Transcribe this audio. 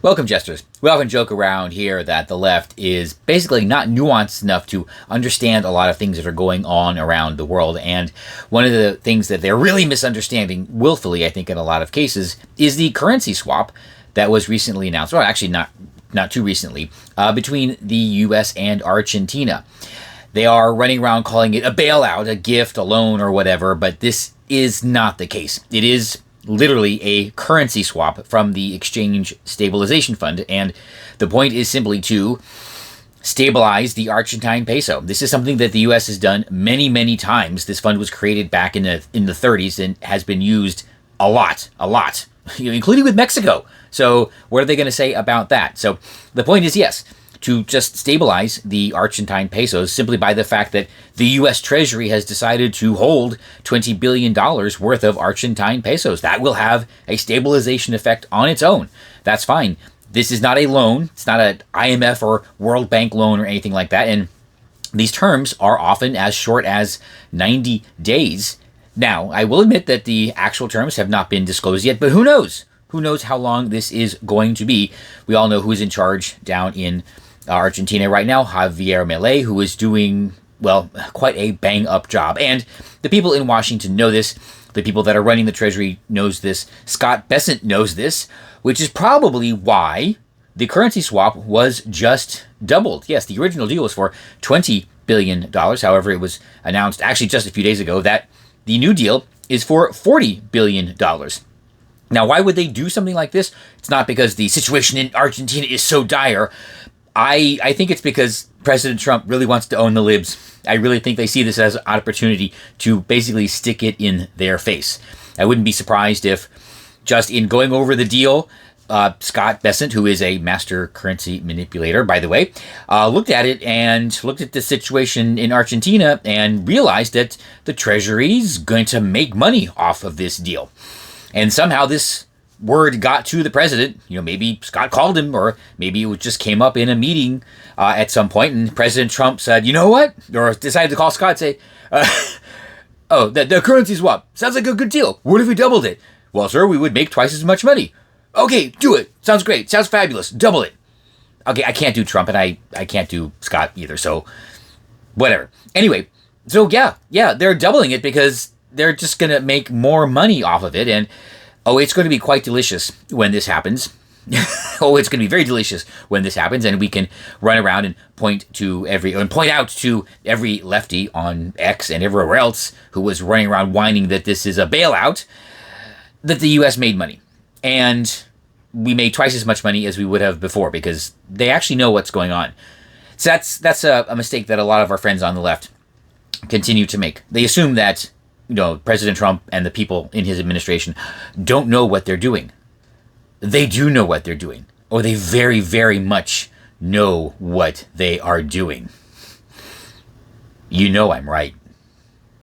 Welcome, jesters. We often joke around here that the left is basically not nuanced enough to understand a lot of things that are going on around the world. And one of the things that they're really misunderstanding, willfully, I think, in a lot of cases, is the currency swap that was recently announced. Well, actually, not too recently, between the U.S. and Argentina. They are running around calling it a bailout, a gift, a loan, or whatever, but this is not the case. It is literally a currency swap from the Exchange Stabilization Fund, and the point is simply to stabilize the Argentine peso. This is something that the U.S. has done many, many times. This fund was created back in the 30s and has been used a lot, including with Mexico. So what are they going to say about that? So the point is, yes, to just stabilize the Argentine pesos simply by the fact that the U.S. Treasury has decided to hold $20 billion worth of Argentine pesos. That will have a stabilization effect on its own. That's fine. This is not a loan. It's not an IMF or World Bank loan or anything like that. And these terms are often as short as 90 days. Now, I will admit that the actual terms have not been disclosed yet, but who knows? Who knows how long this is going to be? We all know who's in charge down in Argentina right now, Javier Milei, who is doing, well, quite a bang-up job. And the people in Washington know this. The people that are running the Treasury knows this. Scott Bessent knows this, which is probably why the currency swap was just doubled. Yes, the original deal was for $20 billion. However, it was announced actually just a few days ago that the new deal is for $40 billion. Now, why would they do something like this? It's not because the situation in Argentina is so dire. I think it's because President Trump really wants to own the LIBS. I really think they see this as an opportunity to basically stick it in their face. I wouldn't be surprised if, just in going over the deal, Scott Bessent, who is a master currency manipulator, by the way, looked at it and looked at the situation in Argentina and realized that the Treasury's going to make money off of this deal. And somehow this word got to the president. Maybe Scott called him, or maybe it just came up in a meeting at some point, and President Trump said, you know what? Or decided to call Scott and say, the currency swap sounds like a good deal. What if we doubled it? Well, sir, we would make twice as much money. Okay, do it. Sounds great. Sounds fabulous. Double it. Okay, I can't do Trump, and I can't do Scott either, so whatever. Anyway, so yeah, they're doubling it because they're just going to make more money off of it, and it's going to be quite delicious when this happens. It's going to be very delicious when this happens, and we can run around and point out to every lefty on X and everywhere else who was running around whining that this is a bailout, that the U.S. made money. And we made twice as much money as we would have before because they actually know what's going on. So that's a mistake that a lot of our friends on the left continue to make. They assume that President Trump and the people in his administration don't know what they're doing. They do know what they're doing, or they very, very much know what they are doing. I'm right.